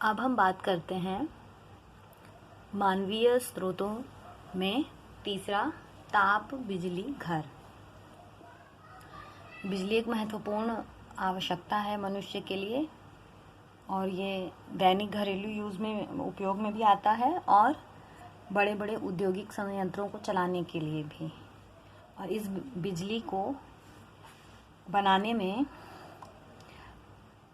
अब हम बात करते हैं मानवीय स्रोतों में तीसरा, ताप बिजली घर। बिजली एक महत्वपूर्ण आवश्यकता है मनुष्य के लिए और ये दैनिक घरेलू यूज़ में उपयोग में भी आता है और बड़े बड़े औद्योगिक संयंत्रों को चलाने के लिए भी। और इस बिजली को बनाने में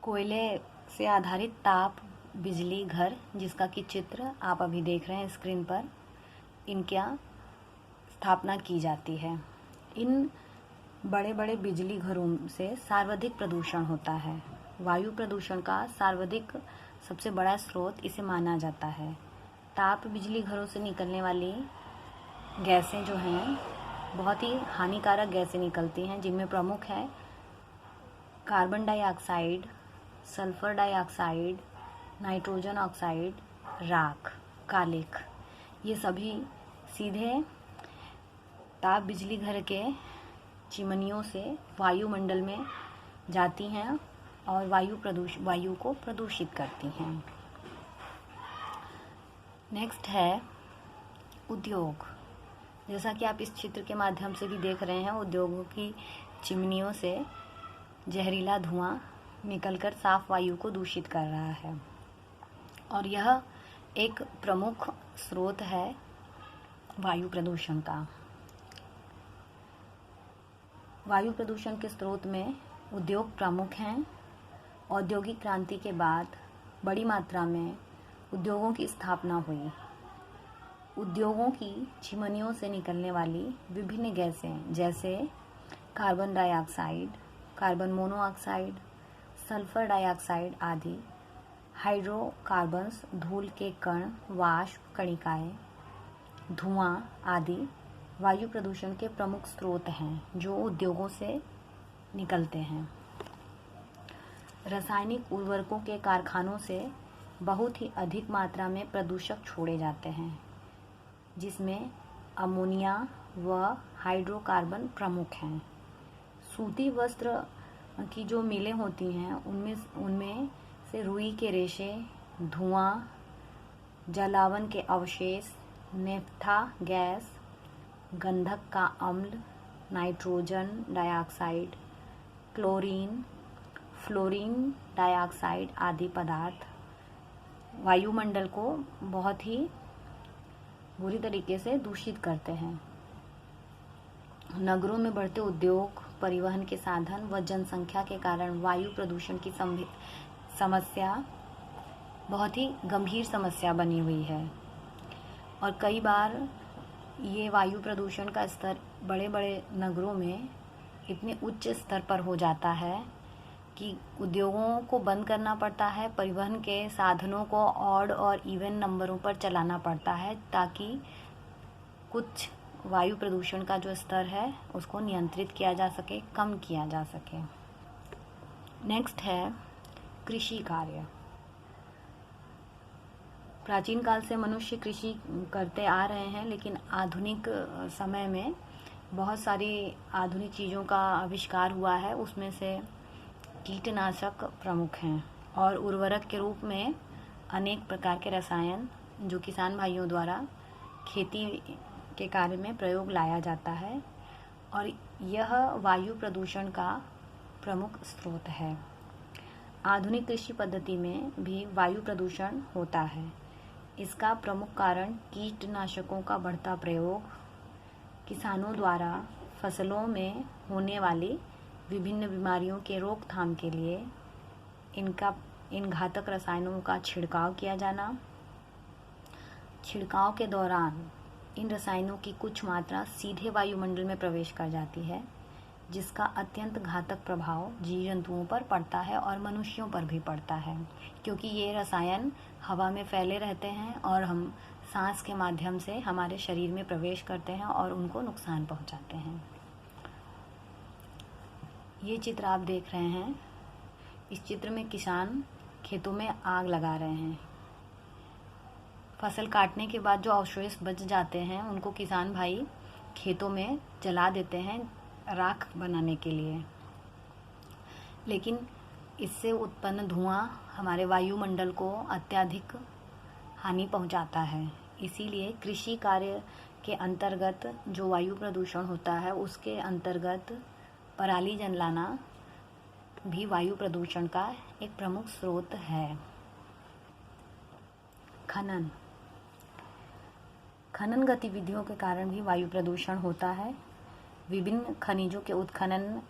कोयले से आधारित ताप बिजली घर, जिसका कि चित्र आप अभी देख रहे हैं स्क्रीन पर, इनका स्थापना की जाती है। इन बड़े बड़े बिजली घरों से सर्वाधिक प्रदूषण होता है। वायु प्रदूषण का सर्वाधिक सबसे बड़ा स्रोत इसे माना जाता है। ताप बिजली घरों से निकलने वाली गैसें जो हैं बहुत ही हानिकारक गैसें निकलती हैं, जिनमें प्रमुख है carbon dioxide, sulphur dioxide, nitrogen oxide, राख, कालिख। ये सभी सीधे ताप बिजली घर के चिमनियों से वायुमंडल में जाती हैं और वायु को प्रदूषित करती हैं। नेक्स्ट है उद्योग। जैसा कि आप इस चित्र के माध्यम से भी देख रहे हैं, उद्योगों की चिमनियों से जहरीला धुआं निकलकर साफ वायु को दूषित कर रहा है और यह एक प्रमुख स्रोत है वायु प्रदूषण का। वायु प्रदूषण के स्रोत में उद्योग प्रमुख हैं। औद्योगिक क्रांति के बाद बड़ी मात्रा में उद्योगों की स्थापना हुई। उद्योगों की चिमनियों से निकलने वाली विभिन्न गैसें जैसे carbon dioxide, carbon monoxide, sulphur dioxide आदि, हाइड्रोकार्बन्स, धूल के कण, वाष्प कणिकाएं, धुआं आदि वायु प्रदूषण के प्रमुख स्रोत हैं जो उद्योगों से निकलते हैं। रासायनिक उर्वरकों के कारखानों से बहुत ही अधिक मात्रा में प्रदूषक छोड़े जाते हैं, जिसमें अमोनिया व हाइड्रोकार्बन प्रमुख हैं। सूती वस्त्र की जो मिलें होती हैं उनमें से रुई के रेशे, धुआं, जलावन के अवशेष, नेफ्था गैस, गंधक का अम्ल, nitrogen dioxide, chlorine, fluorine dioxide आदि पदार्थ वायुमंडल को बहुत ही बुरी तरीके से दूषित करते हैं। नगरों में बढ़ते उद्योग, परिवहन के साधन व जनसंख्या के कारण वायु प्रदूषण की समस्या बहुत ही गंभीर समस्या बनी हुई है और कई बार ये वायु प्रदूषण का स्तर बड़े बड़े नगरों में इतने उच्च स्तर पर हो जाता है कि उद्योगों को बंद करना पड़ता है, परिवहन के साधनों को ऑड और इवन नंबरों पर चलाना पड़ता है ताकि कुछ वायु प्रदूषण का जो स्तर है उसको नियंत्रित किया जा सके, कम किया जा सके। नेक्स्ट है कृषि कार्य। प्राचीन काल से मनुष्य कृषि करते आ रहे हैं, लेकिन आधुनिक समय में बहुत सारी आधुनिक चीज़ों का आविष्कार हुआ है। उसमें से कीटनाशक प्रमुख हैं और उर्वरक के रूप में अनेक प्रकार के रसायन जो किसान भाइयों द्वारा खेती के कार्य में प्रयोग लाया जाता है और यह वायु प्रदूषण का प्रमुख स्रोत है। आधुनिक कृषि पद्धति में भी वायु प्रदूषण होता है। इसका प्रमुख कारण कीटनाशकों का बढ़ता प्रयोग, किसानों द्वारा फसलों में होने वाली विभिन्न बीमारियों के रोकथाम के लिए इन घातक रसायनों का छिड़काव किया जाना, छिड़काव के दौरान इन रसायनों की कुछ मात्रा सीधे वायुमंडल में प्रवेश कर जाती है, जिसका अत्यंत घातक प्रभाव जीव जंतुओं पर पड़ता है और मनुष्यों पर भी पड़ता है, क्योंकि ये रसायन हवा में फैले रहते हैं और हम सांस के माध्यम से हमारे शरीर में प्रवेश करते हैं और उनको नुकसान पहुंचाते हैं। ये चित्र आप देख रहे हैं। इस चित्र में किसान खेतों में आग लगा रहे हैं। फसल काटने के बाद जो अवशेष बच जाते हैं उनको किसान भाई खेतों में जला देते हैं राख बनाने के लिए। लेकिन इससे उत्पन्न धुआं हमारे वायुमंडल को अत्यधिक हानि पहुंचाता है। इसीलिए कृषि कार्य के अंतर्गत जो वायु प्रदूषण होता है, उसके अंतर्गत पराली जलाना भी वायु प्रदूषण का एक प्रमुख स्रोत है। खनन गतिविधियों के कारण भी वायु प्रदूषण होता है। विभिन्न खनिजों के उत्खनन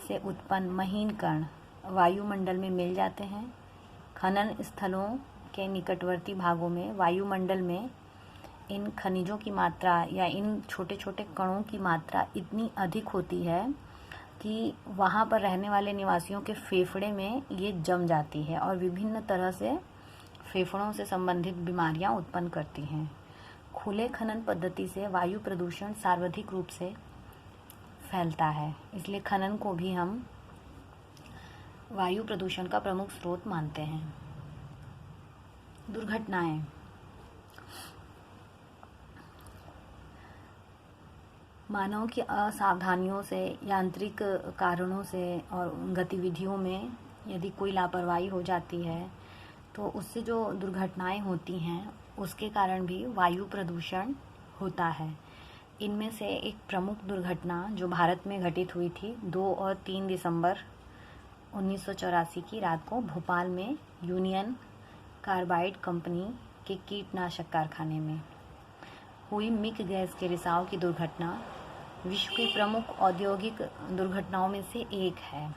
से उत्पन्न महीन कण वायुमंडल में मिल जाते हैं। खनन स्थलों के निकटवर्ती भागों में वायुमंडल में इन खनिजों की मात्रा या इन छोटे छोटे कणों की मात्रा इतनी अधिक होती है कि वहाँ पर रहने वाले निवासियों के फेफड़े में ये जम जाती है और विभिन्न तरह से फेफड़ों से संबंधित बीमारियाँ उत्पन्न करती हैं। खुले खनन पद्धति से वायु प्रदूषण सर्वाधिक रूप से फैलता है, इसलिए खनन को भी हम वायु प्रदूषण का प्रमुख स्रोत मानते हैं। दुर्घटनाएं। मानव की असावधानियों से, यांत्रिक कारणों से और गतिविधियों में यदि कोई लापरवाही हो जाती है तो उससे जो दुर्घटनाएं होती हैं उसके कारण भी वायु प्रदूषण होता है। इनमें से एक प्रमुख दुर्घटना जो भारत में घटित हुई थी 2 और 3 दिसंबर 1984 की रात को भोपाल में यूनियन कार्बाइड कंपनी के कीटनाशक कारखाने में हुई मिक गैस के रिसाव की दुर्घटना विश्व की प्रमुख औद्योगिक दुर्घटनाओं में से एक है।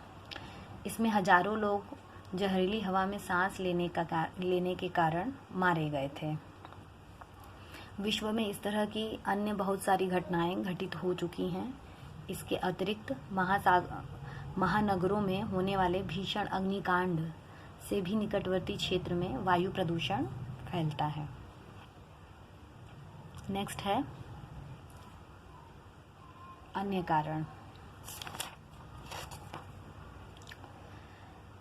इसमें हजारों लोग जहरीली हवा में सांस लेने के कारण मारे गए थे। विश्व में इस तरह की अन्य बहुत सारी घटनाएं घटित हो चुकी हैं। इसके अतिरिक्त महानगरों में होने वाले भीषण अग्निकांड से भी निकटवर्ती क्षेत्र में वायु प्रदूषण फैलता है। नेक्स्ट है अन्य कारण।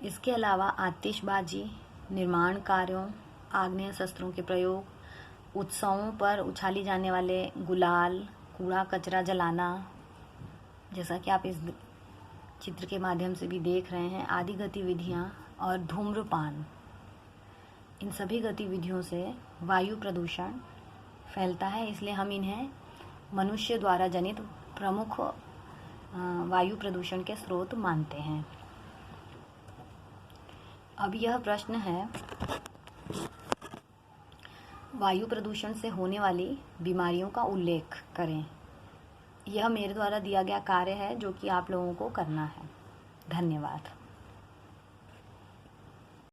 इसके अलावा आतिशबाजी, निर्माण कार्यों, आग्नेय शस्त्रों के प्रयोग, उत्सवों पर उछाली जाने वाले गुलाल, कूड़ा कचरा जलाना, जैसा कि आप इस चित्र के माध्यम से भी देख रहे हैं, आदि गतिविधियां और धूम्रपान, इन सभी गतिविधियों से वायु प्रदूषण फैलता है। इसलिए हम इन्हें मनुष्य द्वारा जनित प्रमुख वायु प्रदूषण के स्रोत मानते हैं। अब यह प्रश्न है, वायु प्रदूषण से होने वाली बीमारियों का उल्लेख करें। यह मेरे द्वारा दिया गया कार्य है जो कि आप लोगों को करना है। धन्यवाद।